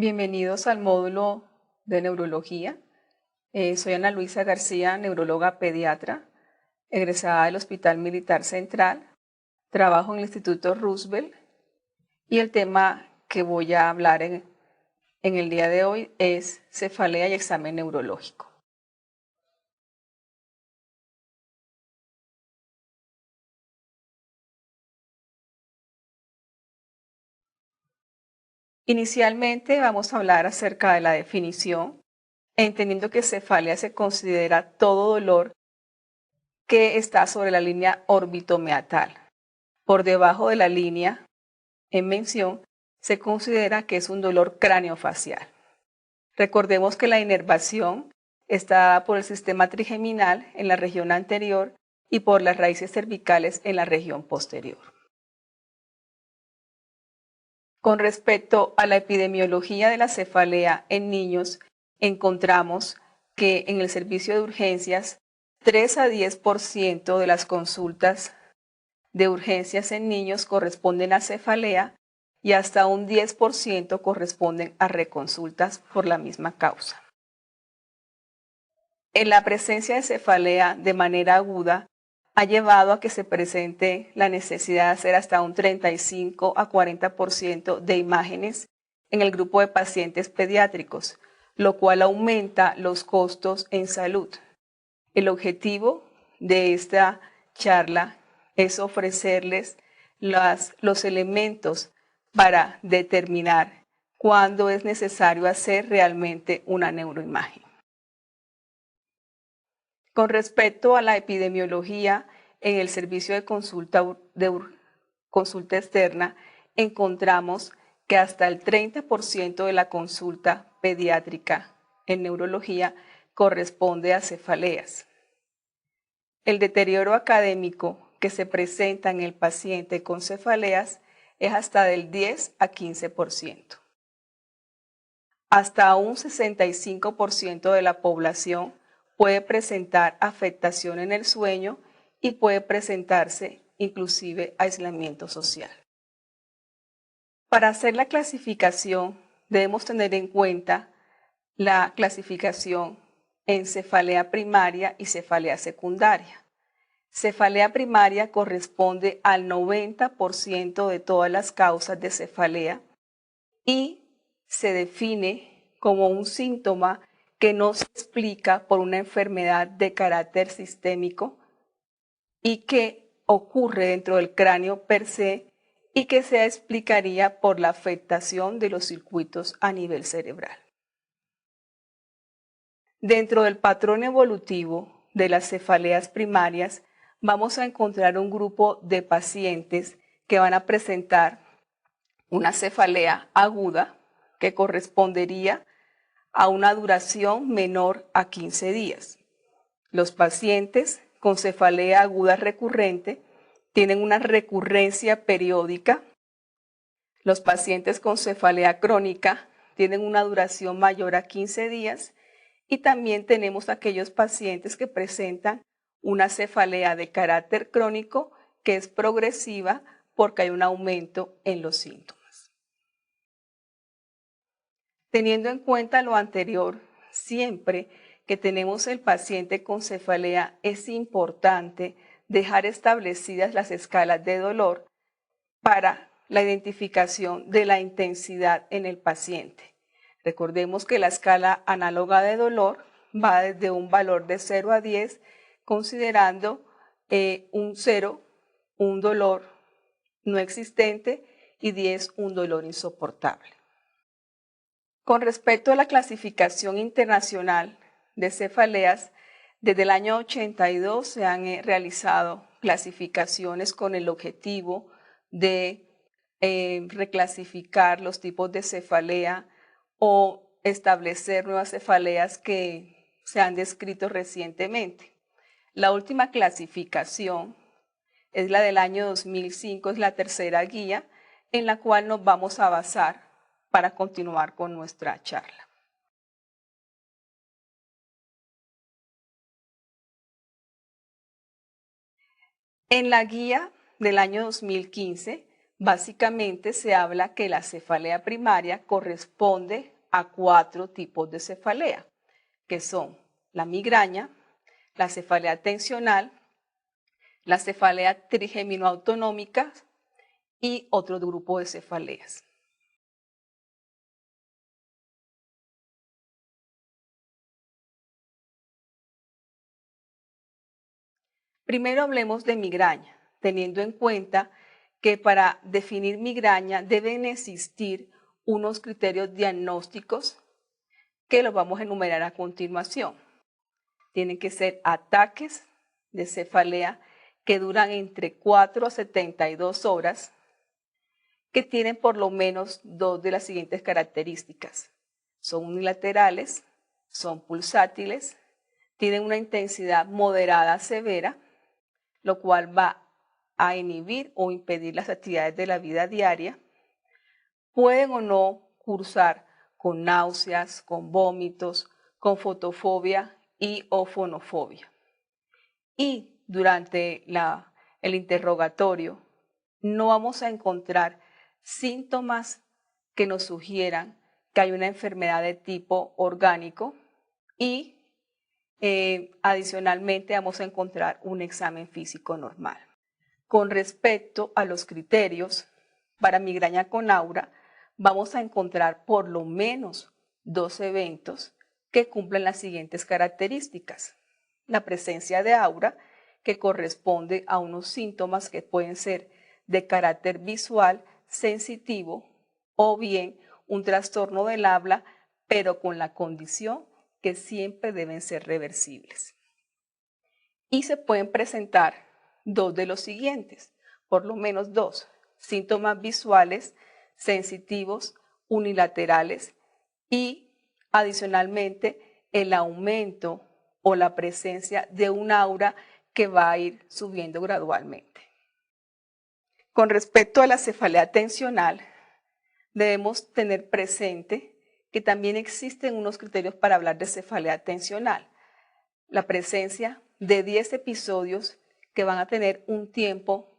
Bienvenidos al módulo de neurología. Soy Ana Luisa García, neuróloga pediatra, egresada del Hospital Militar Central. Trabajo en el Instituto Roosevelt y el tema que voy a hablar en el día de hoy es cefalea y examen neurológico. Inicialmente vamos a hablar acerca de la definición, entendiendo que cefalea se considera todo dolor que está sobre la línea órbito-meatal. Por debajo de la línea en mención, se considera que es un dolor craneofacial. Recordemos que la inervación está dada por el sistema trigeminal en la región anterior y por las raíces cervicales en la región posterior. Con respecto a la epidemiología de la cefalea en niños, encontramos que en el servicio de urgencias, 3 a 10% de las consultas de urgencias en niños corresponden a cefalea y hasta un 10% corresponden a reconsultas por la misma causa. En la presencia de cefalea de manera aguda ha llevado a que se presente la necesidad de hacer hasta un 35 a 40% de imágenes en el grupo de pacientes pediátricos, lo cual aumenta los costos en salud. El objetivo de esta charla es ofrecerles los elementos para determinar cuándo es necesario hacer realmente una neuroimagen. Con respecto a la epidemiología, en el servicio de consulta externa, encontramos que hasta el 30% de la consulta pediátrica en neurología corresponde a cefaleas. El deterioro académico que se presenta en el paciente con cefaleas es hasta del 10 a 15%. Hasta un 65% de la población puede presentar afectación en el sueño y puede presentarse inclusive aislamiento social. Para hacer la clasificación debemos tener en cuenta la clasificación en cefalea primaria y cefalea secundaria. Cefalea primaria corresponde al 90% de todas las causas de cefalea y se define como un síntoma que no se explica por una enfermedad de carácter sistémico y que ocurre dentro del cráneo per se y que se explicaría por la afectación de los circuitos a nivel cerebral. Dentro del patrón evolutivo de las cefaleas primarias, vamos a encontrar un grupo de pacientes que van a presentar una cefalea aguda que correspondería a una duración menor a 15 días. Los pacientes con cefalea aguda recurrente tienen una recurrencia periódica. Los pacientes con cefalea crónica tienen una duración mayor a 15 días y también tenemos aquellos pacientes que presentan una cefalea de carácter crónico que es progresiva porque hay un aumento en los síntomas. Teniendo en cuenta lo anterior, siempre que tenemos el paciente con cefalea es importante dejar establecidas las escalas de dolor para la identificación de la intensidad en el paciente. Recordemos que la escala análoga de dolor va desde un valor de 0 a 10, considerando un 0 un dolor no existente y 10 un dolor insoportable. Con respecto a la clasificación internacional de cefaleas, desde el año 82 se han realizado clasificaciones con el objetivo de reclasificar los tipos de cefalea o establecer nuevas cefaleas que se han descrito recientemente. La última clasificación es la del año 2005, es la tercera guía en la cual nos vamos a basar para continuar con nuestra charla. En la guía del año 2015 Básicamente se habla que la cefalea primaria corresponde a 4 tipos de cefalea, que son la migraña, la cefalea tensional, la cefalea trigeminoautonómica y otro grupo de cefaleas. Primero hablemos de migraña, teniendo en cuenta que para definir migraña deben existir unos criterios diagnósticos que los vamos a enumerar a continuación. Tienen que ser ataques de cefalea que duran entre 4 a 72 horas, que tienen por lo menos 2 de las siguientes características. Son unilaterales, son pulsátiles, tienen una intensidad moderada a severa, lo cual va a inhibir o impedir las actividades de la vida diaria. Pueden o no cursar con náuseas, con vómitos, con fotofobia y o fonofobia. Y durante el interrogatorio no vamos a encontrar síntomas que nos sugieran que hay una enfermedad de tipo orgánico y adicionalmente vamos a encontrar un examen físico normal. Con respecto a los criterios, para migraña con aura vamos a encontrar por lo menos 2 eventos que cumplen las siguientes características. La presencia de aura, que corresponde a unos síntomas que pueden ser de carácter visual, sensitivo o bien un trastorno del habla, pero con la condición que siempre deben ser reversibles. Y se pueden presentar 2 de los siguientes, por lo menos 2, síntomas visuales, sensitivos, unilaterales y adicionalmente el aumento o la presencia de un aura que va a ir subiendo gradualmente. Con respecto a la cefalea tensional, debemos tener presente que también existen unos criterios para hablar de cefalea tensional. La presencia de 10 episodios que van a tener un tiempo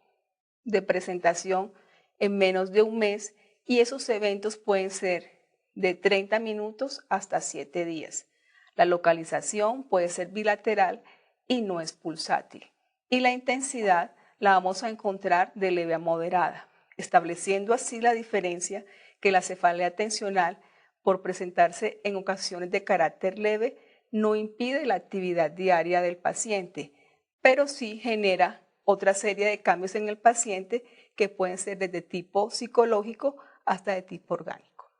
de presentación en menos de un mes y esos eventos pueden ser de 30 minutos hasta 7 días. La localización puede ser bilateral y no es pulsátil. Y la intensidad la vamos a encontrar de leve a moderada, estableciendo así la diferencia que la cefalea tensional, por presentarse en ocasiones de carácter leve, no impide la actividad diaria del paciente, pero sí genera otra serie de cambios en el paciente que pueden ser desde tipo psicológico hasta de tipo orgánico.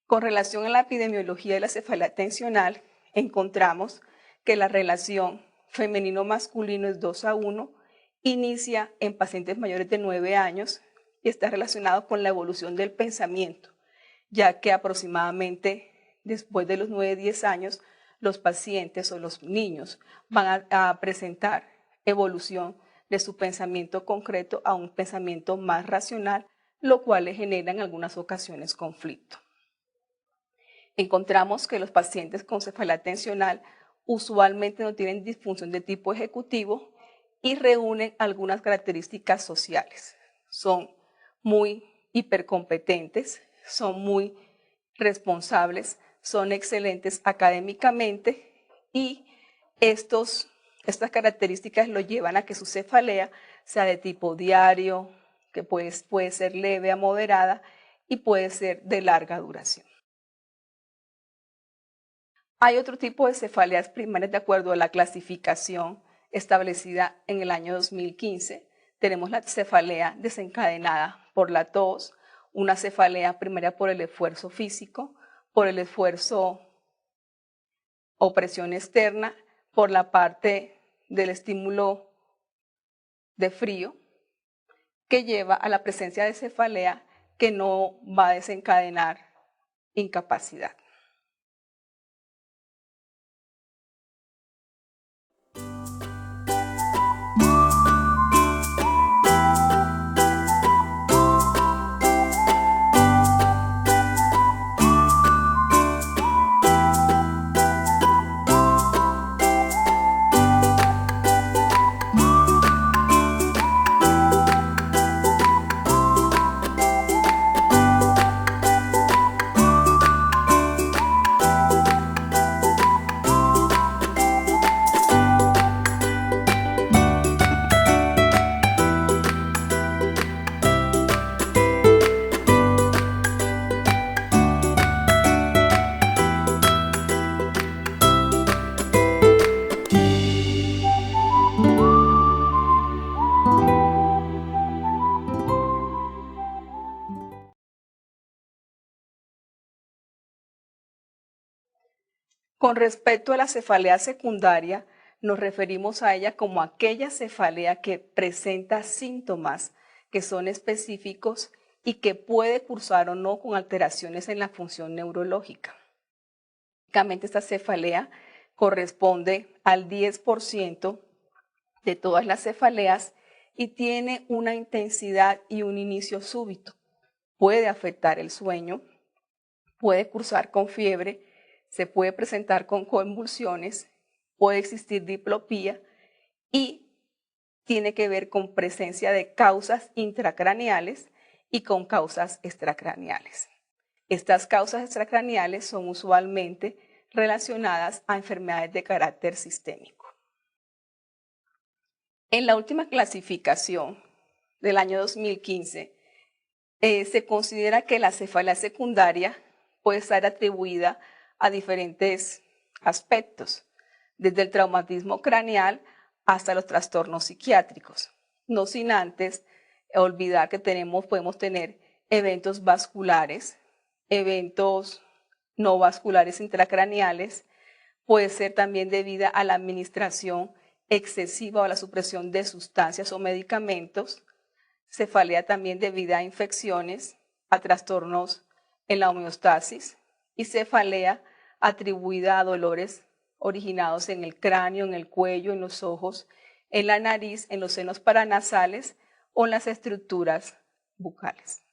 Con relación a la epidemiología de la cefalea tensional, encontramos que la relación femenino-masculino es 2:1, inicia en pacientes mayores de 9 años y está relacionado con la evolución del pensamiento, ya que aproximadamente después de los 9-10 años, los pacientes o los niños van a presentar evolución de su pensamiento concreto a un pensamiento más racional, lo cual le genera en algunas ocasiones conflicto. Encontramos que los pacientes con cefalea tensional usualmente no tienen disfunción de tipo ejecutivo y reúnen algunas características sociales. Son muy hipercompetentes, son muy responsables, son excelentes académicamente y estas características lo llevan a que su cefalea sea de tipo diario, que puede ser leve a moderada y puede ser de larga duración. Hay otro tipo de cefaleas primarias de acuerdo a la clasificación establecida en el año 2015. Tenemos la cefalea desencadenada por la tos, una cefalea primaria por el esfuerzo físico, por el esfuerzo o presión externa, por la parte del estímulo de frío, que lleva a la presencia de cefalea que no va a desencadenar incapacidad. Con respecto a la cefalea secundaria, nos referimos a ella como aquella cefalea que presenta síntomas que son específicos y que puede cursar o no con alteraciones en la función neurológica. Básicamente esta cefalea corresponde al 10% de todas las cefaleas y tiene una intensidad y un inicio súbito. Puede afectar el sueño, puede cursar con fiebre, se puede presentar con convulsiones, puede existir diplopía y tiene que ver con presencia de causas intracraneales y con causas extracraneales. Estas causas extracraneales son usualmente relacionadas a enfermedades de carácter sistémico. En la última clasificación del año 2015, se considera que la cefalea secundaria puede estar atribuida a diferentes aspectos, desde el traumatismo craneal hasta los trastornos psiquiátricos. No sin antes olvidar que podemos tener eventos vasculares, eventos no vasculares intracraneales, puede ser también debida a la administración excesiva o a la supresión de sustancias o medicamentos, cefalea también debida a infecciones, a trastornos en la homeostasis y cefalea atribuida a dolores originados en el cráneo, en el cuello, en los ojos, en la nariz, en los senos paranasales o en las estructuras bucales.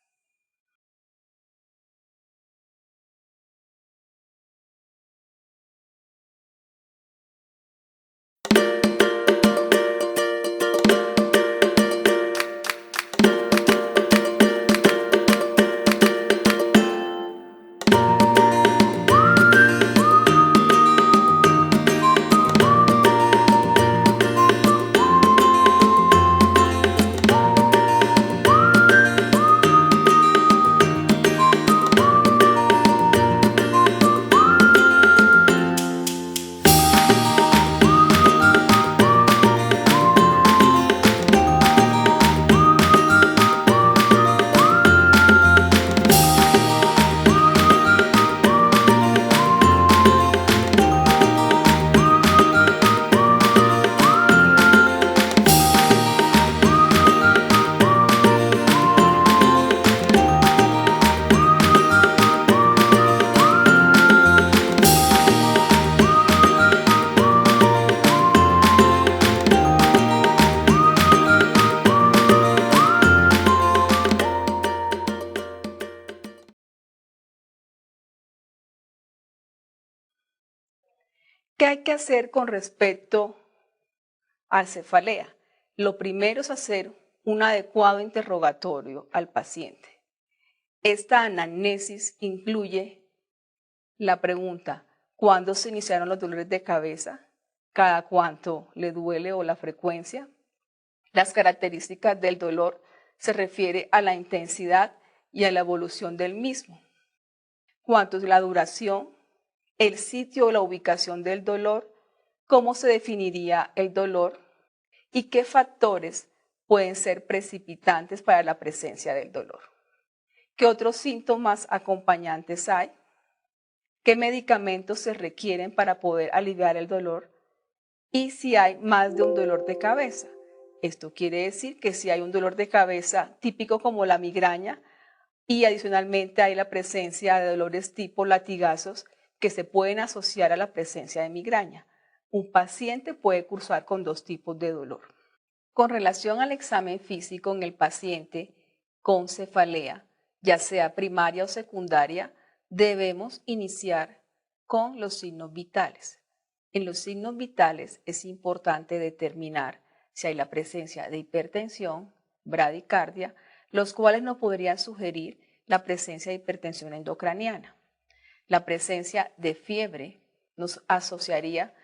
¿Qué hay que hacer con respecto a cefalea? Lo primero es hacer un adecuado interrogatorio al paciente. Esta anamnesis incluye la pregunta: ¿cuándo se iniciaron los dolores de cabeza? ¿Cada cuánto le duele o la frecuencia? Las características del dolor se refiere a la intensidad y a la evolución del mismo. ¿Cuánto es la duración? El sitio o la ubicación del dolor, cómo se definiría el dolor y qué factores pueden ser precipitantes para la presencia del dolor. ¿Qué otros síntomas acompañantes hay? ¿Qué medicamentos se requieren para poder aliviar el dolor? Y si hay más de un dolor de cabeza. Esto quiere decir que si hay un dolor de cabeza típico como la migraña y adicionalmente hay la presencia de dolores tipo latigazos que se pueden asociar a la presencia de migraña. Un paciente puede cursar con dos tipos de dolor. Con relación al examen físico en el paciente con cefalea, ya sea primaria o secundaria, debemos iniciar con los signos vitales. En los signos vitales es importante determinar si hay la presencia de hipertensión, bradicardia, los cuales nos podrían sugerir la presencia de hipertensión endocraniana. La presencia de fiebre nos asociaría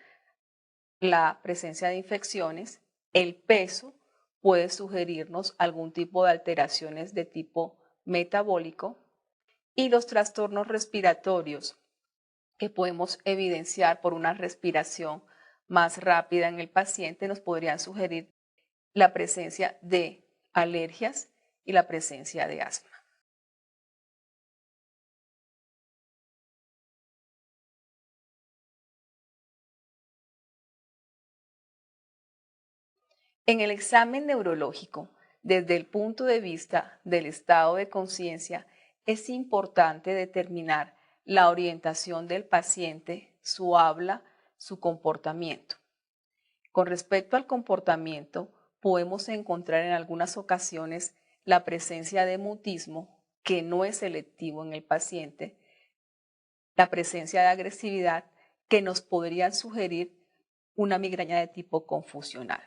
la presencia de infecciones. El peso puede sugerirnos algún tipo de alteraciones de tipo metabólico y los trastornos respiratorios que podemos evidenciar por una respiración más rápida en el paciente nos podrían sugerir la presencia de alergias y la presencia de asma. En el examen neurológico, desde el punto de vista del estado de conciencia, es importante determinar la orientación del paciente, su habla, su comportamiento. Con respecto al comportamiento, podemos encontrar en algunas ocasiones la presencia de mutismo, que no es selectivo en el paciente, la presencia de agresividad, que nos podría sugerir una migraña de tipo confusional.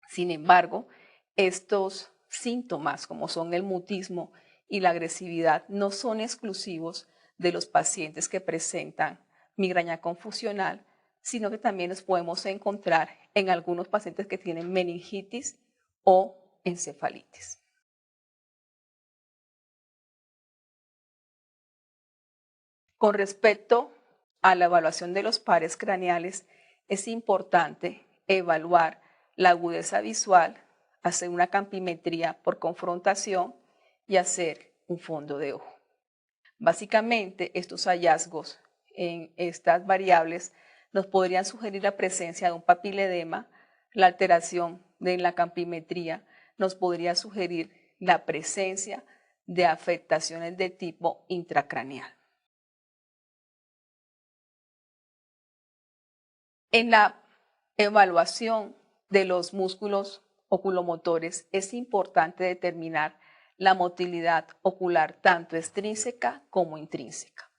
Sin embargo, estos síntomas, como son el mutismo y la agresividad, no son exclusivos de los pacientes que presentan migraña confusional, sino que también los podemos encontrar en algunos pacientes que tienen meningitis o encefalitis. Con respecto a la evaluación de los pares craneales, es importante evaluar la agudeza visual, hacer una campimetría por confrontación y hacer un fondo de ojo. Básicamente, estos hallazgos en estas variables nos podrían sugerir la presencia de un papiledema, la alteración de la campimetría nos podría sugerir la presencia de afectaciones de tipo intracraneal. En la evaluación de los músculos oculomotores es importante determinar la motilidad ocular tanto extrínseca como intrínseca.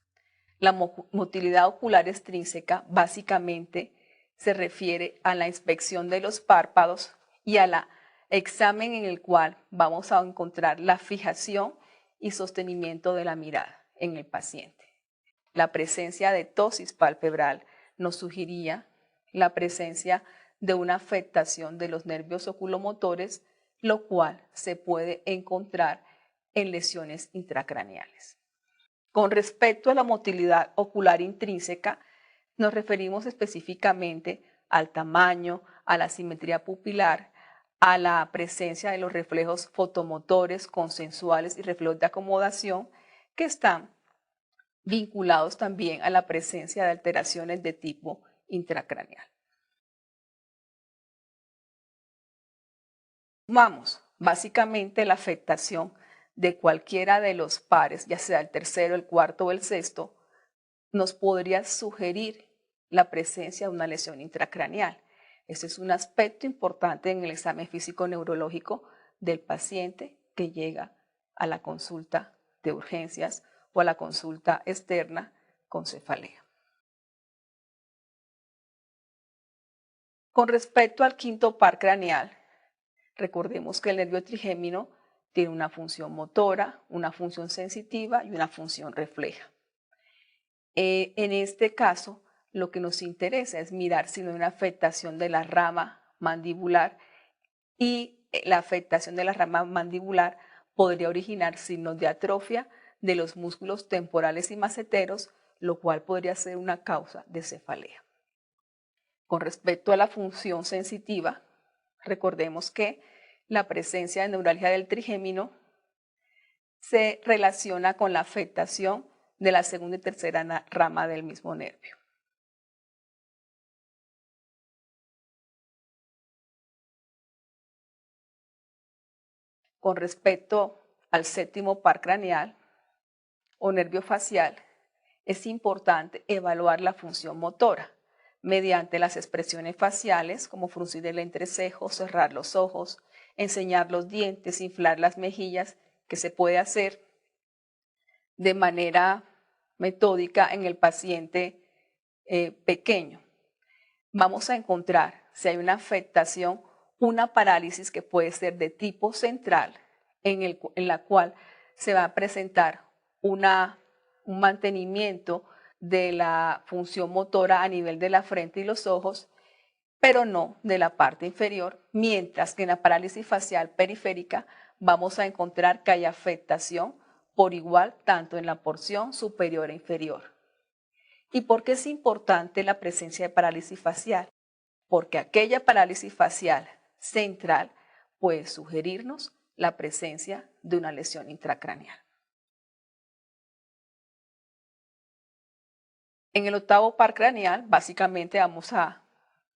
La motilidad ocular extrínseca básicamente se refiere a la inspección de los párpados y al examen en el cual vamos a encontrar la fijación y sostenimiento de la mirada en el paciente. La presencia de ptosis palpebral nos sugería la presencia de una afectación de los nervios oculomotores, lo cual se puede encontrar en lesiones intracraneales. Con respecto a la motilidad ocular intrínseca, nos referimos específicamente al tamaño, a la simetría pupilar, a la presencia de los reflejos fotomotores, consensuales y reflejos de acomodación que están vinculados también a la presencia de alteraciones de tipo intracraneal. Vamos, básicamente la afectación de cualquiera de los pares, ya sea el tercero, el cuarto o el sexto, nos podría sugerir la presencia de una lesión intracraneal. Ese es un aspecto importante en el examen físico neurológico del paciente que llega a la consulta de urgencias o a la consulta externa con cefalea. Con respecto al quinto par craneal, recordemos que el nervio trigémino tiene una función motora, una función sensitiva y una función refleja. En este caso, lo que nos interesa es mirar si no hay una afectación de la rama mandibular y la afectación de la rama mandibular podría originar signos de atrofia de los músculos temporales y maceteros, lo cual podría ser una causa de cefalea. Con respecto a la función sensitiva, recordemos que la presencia de neuralgia del trigémino se relaciona con la afectación de la segunda y tercera rama del mismo nervio. Con respecto al séptimo par craneal o nervio facial, es importante evaluar la función motora mediante las expresiones faciales como fruncir el entrecejo, cerrar los ojos, enseñar los dientes, inflar las mejillas, que se puede hacer de manera metódica en el paciente pequeño. Vamos a encontrar si hay una afectación, una parálisis que puede ser de tipo central, en la cual se va a presentar un mantenimiento de la función motora a nivel de la frente y los ojos, pero no de la parte inferior, mientras que en la parálisis facial periférica vamos a encontrar que hay afectación por igual tanto en la porción superior e inferior. ¿Y por qué es importante la presencia de parálisis facial? Porque aquella parálisis facial central puede sugerirnos la presencia de una lesión intracraneal. En el octavo par craneal, básicamente vamos a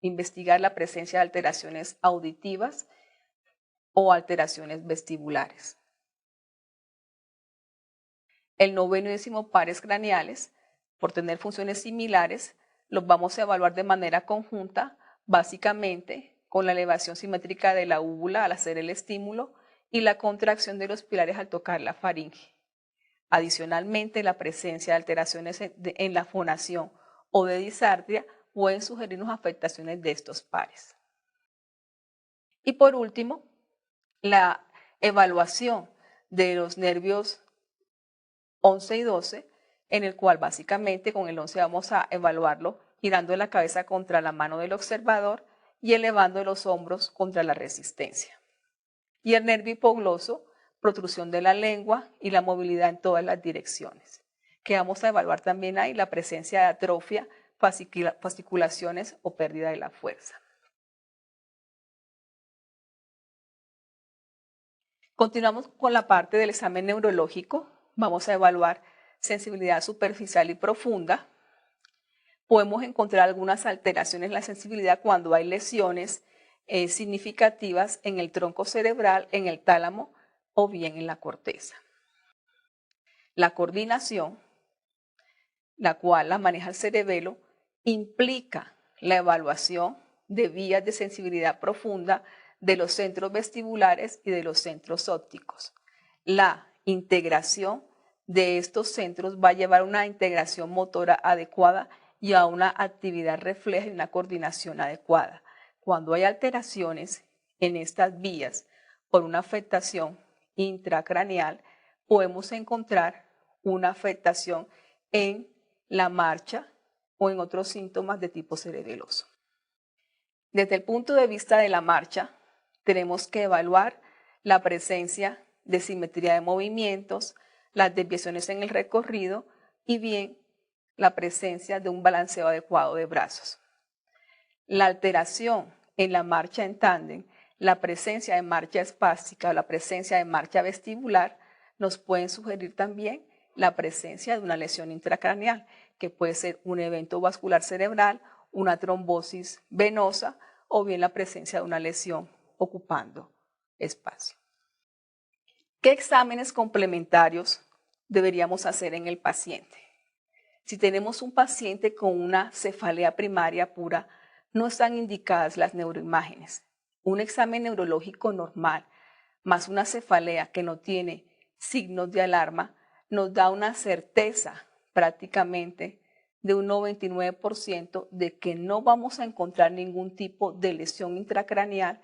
investigar la presencia de alteraciones auditivas o alteraciones vestibulares. El noveno y décimo pares craneales, por tener funciones similares, los vamos a evaluar de manera conjunta, básicamente con la elevación simétrica de la úvula al hacer el estímulo y la contracción de los pilares al tocar la faringe. Adicionalmente, la presencia de alteraciones en la fonación o de disartria pueden sugerirnos afectaciones de estos pares. Y por último, la evaluación de los nervios 11 y 12, en el cual básicamente con el 11 vamos a evaluarlo girando la cabeza contra la mano del observador y elevando los hombros contra la resistencia. Y el nervio hipogloso, protrusión de la lengua y la movilidad en todas las direcciones. Que vamos a evaluar también ahí la presencia de atrofia, fasciculaciones o pérdida de la fuerza. Continuamos con la parte del examen neurológico. Vamos a evaluar sensibilidad superficial y profunda. Podemos encontrar algunas alteraciones en la sensibilidad cuando hay lesiones significativas en el tronco cerebral, en el tálamo o bien en la corteza. La coordinación, la cual la maneja el cerebelo, implica la evaluación de vías de sensibilidad profunda de los centros vestibulares y de los centros ópticos. La integración de estos centros va a llevar a una integración motora adecuada y a una actividad refleja y una coordinación adecuada. Cuando hay alteraciones en estas vías por una afectación intracraneal, podemos encontrar una afectación en la marcha o en otros síntomas de tipo cerebeloso. Desde el punto de vista de la marcha, tenemos que evaluar la presencia de simetría de movimientos, las desviaciones en el recorrido y bien la presencia de un balanceo adecuado de brazos. La alteración en la marcha en tándem, la presencia de marcha espástica o la presencia de marcha vestibular nos pueden sugerir también la presencia de una lesión intracraneal, que puede ser un evento vascular cerebral, una trombosis venosa o bien la presencia de una lesión ocupando espacio. ¿Qué exámenes complementarios deberíamos hacer en el paciente? Si tenemos un paciente con una cefalea primaria pura, no están indicadas las neuroimágenes. Un examen neurológico normal más una cefalea que no tiene signos de alarma nos da una certeza prácticamente de un 99% de que no vamos a encontrar ningún tipo de lesión intracraneal,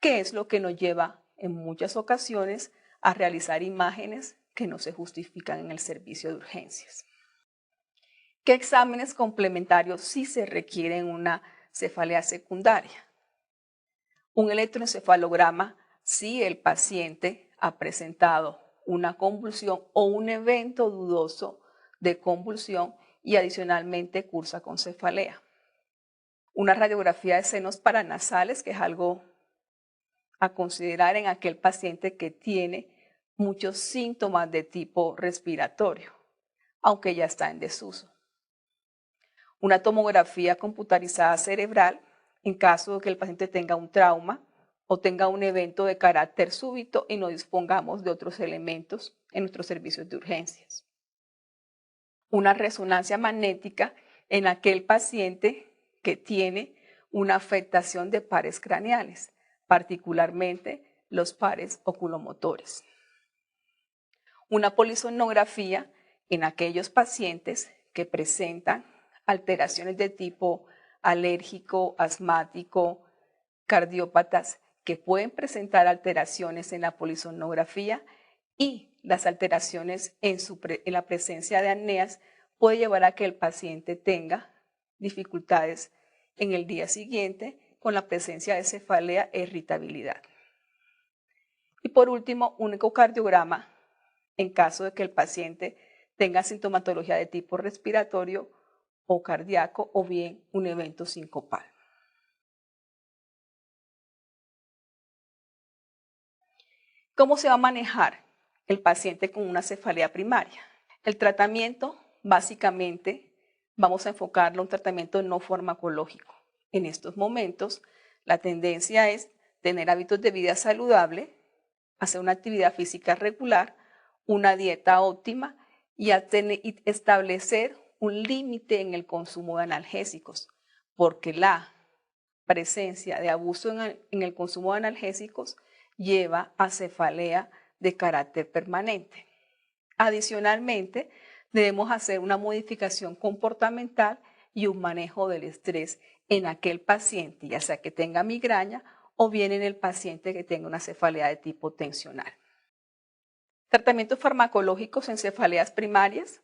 que es lo que nos lleva en muchas ocasiones a realizar imágenes que no se justifican en el servicio de urgencias. ¿Qué exámenes complementarios sí se requieren en una cefalea secundaria? Un electroencefalograma si el paciente ha presentado una convulsión o un evento dudoso de convulsión y adicionalmente cursa con cefalea. Una radiografía de senos paranasales, que es algo a considerar en aquel paciente que tiene muchos síntomas de tipo respiratorio, aunque ya está en desuso. Una tomografía computarizada cerebral en caso de que el paciente tenga un trauma o tenga un evento de carácter súbito y no dispongamos de otros elementos en nuestros servicios de urgencias. Una resonancia magnética en aquel paciente que tiene una afectación de pares craneales, particularmente los pares oculomotores. Una polisonografía en aquellos pacientes que presentan alteraciones de tipo alérgico, asmático, cardiópatas, que pueden presentar alteraciones en la polisonografía y las alteraciones en la presencia de apneas puede llevar a que el paciente tenga dificultades en el día siguiente con la presencia de cefalea e irritabilidad. Y por último, un ecocardiograma en caso de que el paciente tenga sintomatología de tipo respiratorio o cardíaco o bien un evento sincopal. ¿Cómo se va a manejar el paciente con una cefalea primaria? El tratamiento, básicamente, vamos a enfocarlo en un tratamiento no farmacológico. En estos momentos, la tendencia es tener hábitos de vida saludable, hacer una actividad física regular, una dieta óptima y establecer un límite en el consumo de analgésicos, porque la presencia de abuso en el consumo de analgésicos lleva a cefalea de carácter permanente. Adicionalmente, debemos hacer una modificación comportamental y un manejo del estrés en aquel paciente, ya sea que tenga migraña o bien en el paciente que tenga una cefalea de tipo tensional. Tratamientos farmacológicos en cefaleas primarias,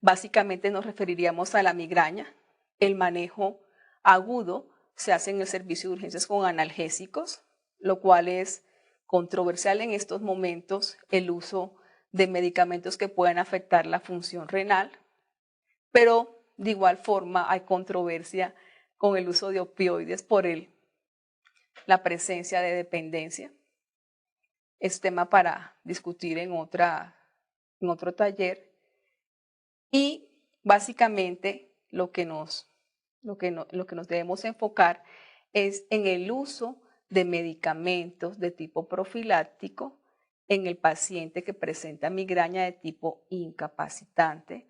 básicamente nos referiríamos a la migraña. El manejo agudo se hace en el servicio de urgencias con analgésicos, lo cual es controversial en estos momentos el uso de medicamentos que pueden afectar la función renal, pero de igual forma hay controversia con el uso de opioides por la presencia de dependencia. Es tema para discutir en otro taller. Y básicamente lo que nos debemos enfocar es en el uso de medicamentos de tipo profiláctico en el paciente que presenta migraña de tipo incapacitante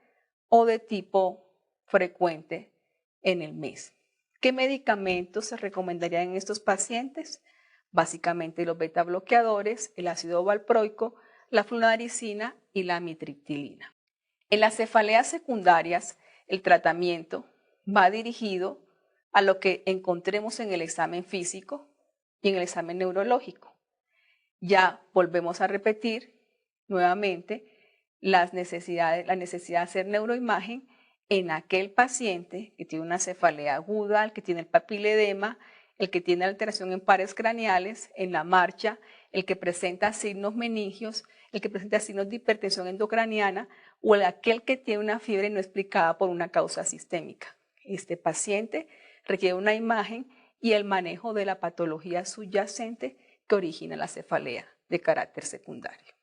o de tipo frecuente en el mes. ¿Qué medicamentos se recomendarían en estos pacientes? Básicamente los beta bloqueadores, el ácido valproico, la flunarizina y la amitriptilina. En las cefaleas secundarias, el tratamiento va dirigido a lo que encontremos en el examen físico y en el examen neurológico. Ya volvemos a repetir nuevamente la necesidad de hacer neuroimagen en aquel paciente que tiene una cefalea aguda, el que tiene el papiledema, el que tiene alteración en pares craneales, en la marcha, el que presenta signos meningios, el que presenta signos de hipertensión endocraniana o aquel que tiene una fiebre no explicada por una causa sistémica. Este paciente requiere una imagen y el manejo de la patología subyacente que origina la cefalea de carácter secundario.